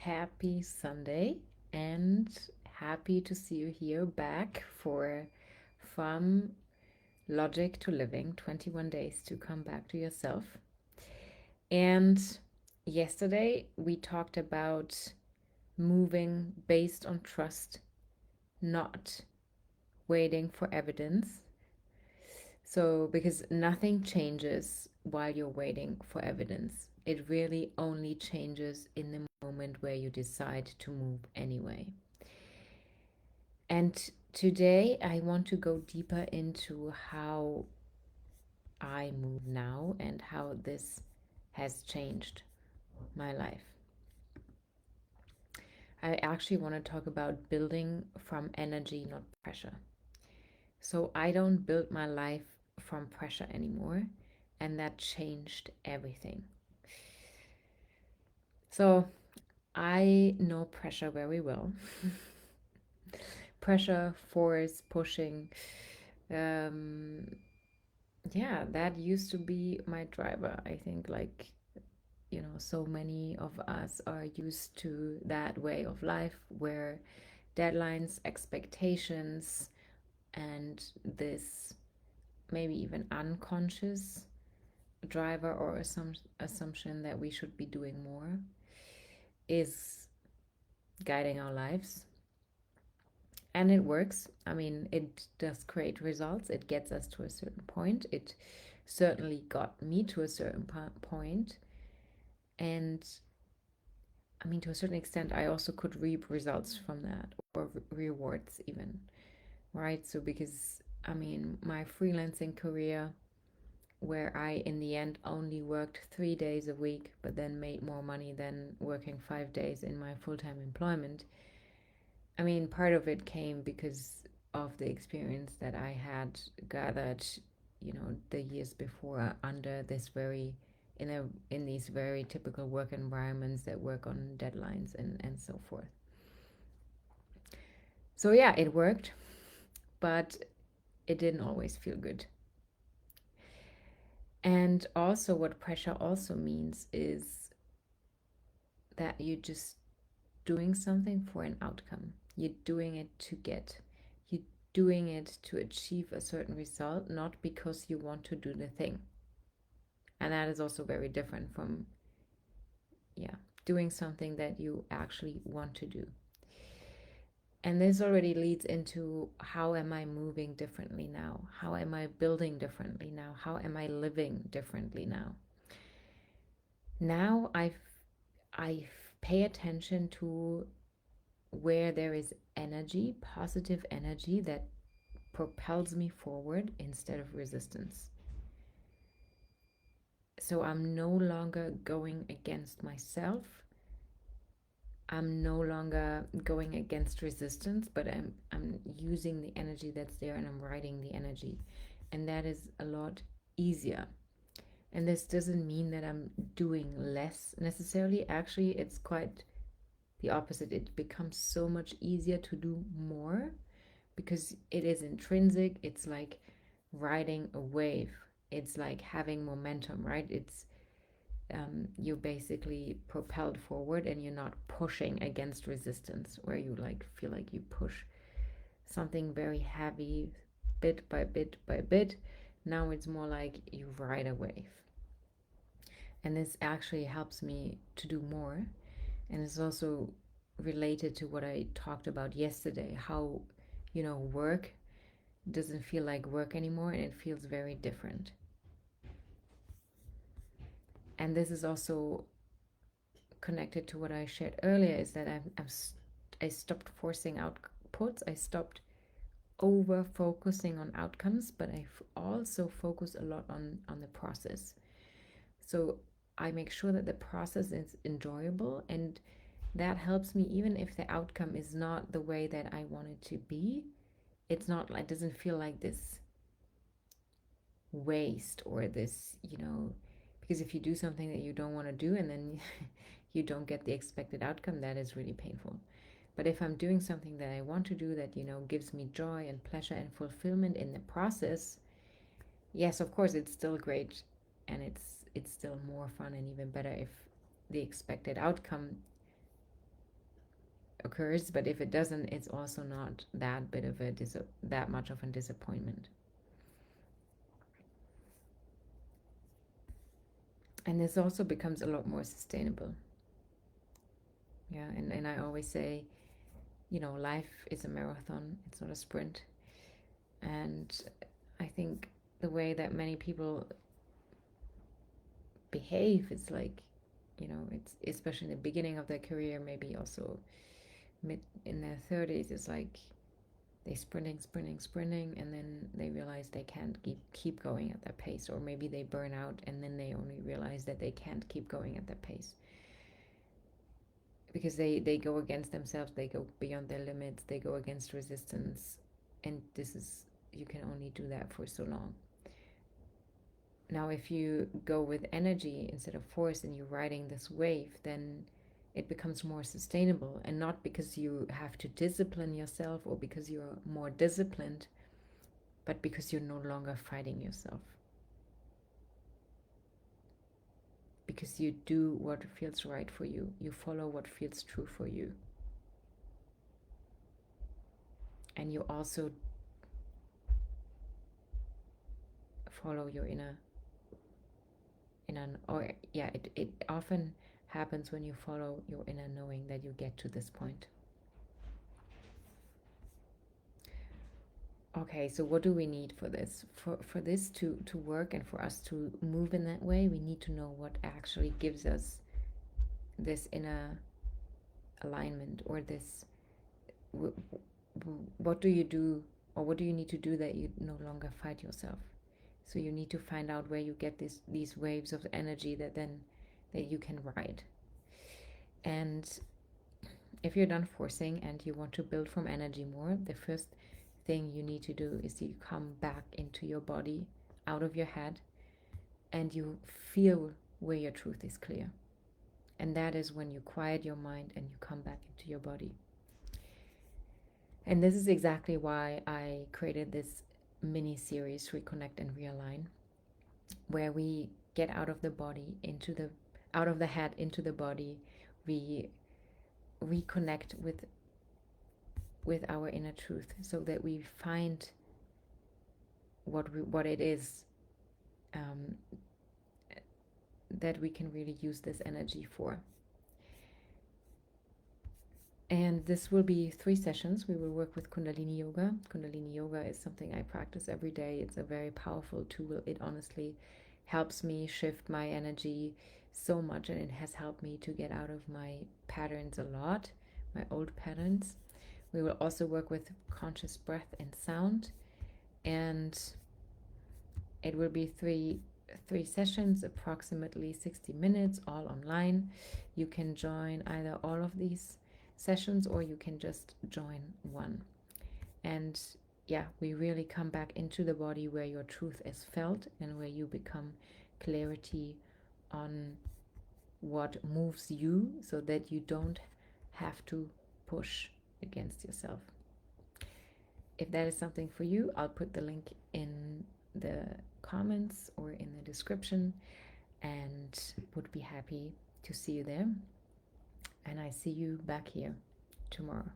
Happy Sunday and happy to see you here back for From Logic to Living 21 Days to Come Back to Yourself. And yesterday we talked about moving based on trust, not waiting for evidence. So, because nothing changes while you're waiting for evidence, it really only changes in the moment where you decide to move anyway. And today I want to go deeper into how I move now and how this has changed my life. I actually want to talk about building from energy, not pressure. So I don't build my life from pressure anymore, and that changed everything. So I know pressure very well. Pressure, force, pushing. Um, yeah, that used to be my driver. I think, so many of us are used to that way of life where deadlines, expectations, and this maybe even unconscious driver or assumption that we should be doing more is guiding our lives. And it works. I mean, it does create results. It gets us to a certain point. It certainly got me to a certain point. And I mean, to a certain extent, I also could reap results from that or rewards, even, right? So, because I mean, my freelancing career, where I in the end only worked 3 days a week, but then made more money than working 5 days in my full time employment. I mean, part of it came because of the experience that I had gathered, the years before under this very in these very typical work environments that work on deadlines and so forth. So yeah, it worked, but it didn't always feel good. And also what pressure also means is that you're just doing something for an outcome. You're doing it to get. You're doing it to achieve a certain result, not because you want to do the thing. And that is also very different from, yeah, doing something that you actually want to do. And this already leads into how am I moving differently now? How am I building differently now? How am I living differently now? Now I pay attention to where there is energy, positive energy that propels me forward instead of resistance. So I'm no longer going against myself. I'm no longer going against resistance, but I'm using the energy that's there and I'm riding the energy. And that is a lot easier. And this doesn't mean that I'm doing less necessarily. Actually, it's quite the opposite. It becomes so much easier to do more because it is intrinsic. It's like riding a wave. It's like having momentum, right? It's you're basically propelled forward and you're not pushing against resistance where you like feel like you push something very heavy bit by bit by bit. Now it's more like you ride a wave. And this actually helps me to do more. And it's also related to what I talked about yesterday, how, work doesn't feel like work anymore and it feels very different. And this is also connected to what I shared earlier is that I stopped forcing outputs. I stopped over focusing on outcomes, but I also focus a lot on the process. So I make sure that the process is enjoyable, and that helps me even if the outcome is not the way that I want it to be. It's not like, it doesn't feel like this waste or this, because if you do something that you don't want to do and then you don't get the expected outcome, that is really painful. But if I'm doing something that I want to do that, gives me joy and pleasure and fulfillment in the process, yes, of course, it's still great and it's still more fun and even better if the expected outcome occurs, but if it doesn't, it's also not that bit of a that much of a disappointment. And this also becomes a lot more sustainable. Yeah, and I always say, life is a marathon, it's not a sprint. And I think the way that many people behave is like, it's especially in the beginning of their career, maybe also mid in their 30s, it's like they sprinting, and then they realize they can't keep going at that pace, or maybe they burn out and then they only realize that they can't keep going at that pace because they go against themselves, they go beyond their limits, they go against resistance, and this is, you can only do that for so long. Now if you go with energy instead of force and you're riding this wave, then it becomes more sustainable, and not because you have to discipline yourself or because you're more disciplined, but because you're no longer fighting yourself, because you do what feels right for you, you follow what feels true for you, and you also follow your or yeah, it often happens when you follow your inner knowing that you get to this point. Okay, so what do we need for this? For this to work and for us to move in that way, we need to know what actually gives us this inner alignment, or this, what do you do, or what do you need to do that you no longer fight yourself? So you need to find out where you get these waves of energy that you can ride. And if you're done forcing and you want to build from energy more, the first thing you need to do is you come back into your body, out of your head, and you feel where your truth is clear. And that is when you quiet your mind and you come back into your body. And this is exactly why I created this mini series, Reconnect and Realign, where we get out of the body out of the head into the body. We reconnect with our inner truth, so that we find what it is, um, that we can really use this energy for. And this will be 3 sessions. We will work with Kundalini Yoga. Kundalini Yoga is something I practice every day. It's a very powerful tool. It honestly helps me shift my energy so much, and it has helped me to get out of my patterns a lot, my old patterns. We will also work with conscious breath and sound, and it will be three sessions, approximately 60 minutes, all online. You can join either all of these sessions, or you can just join one. And yeah, we really come back into the body where your truth is felt, and where you become clarity on what moves you, so that you don't have to push against yourself. If that is something for you, I'll put the link in the comments or in the description, and would be happy to see you there. And I see you back here tomorrow.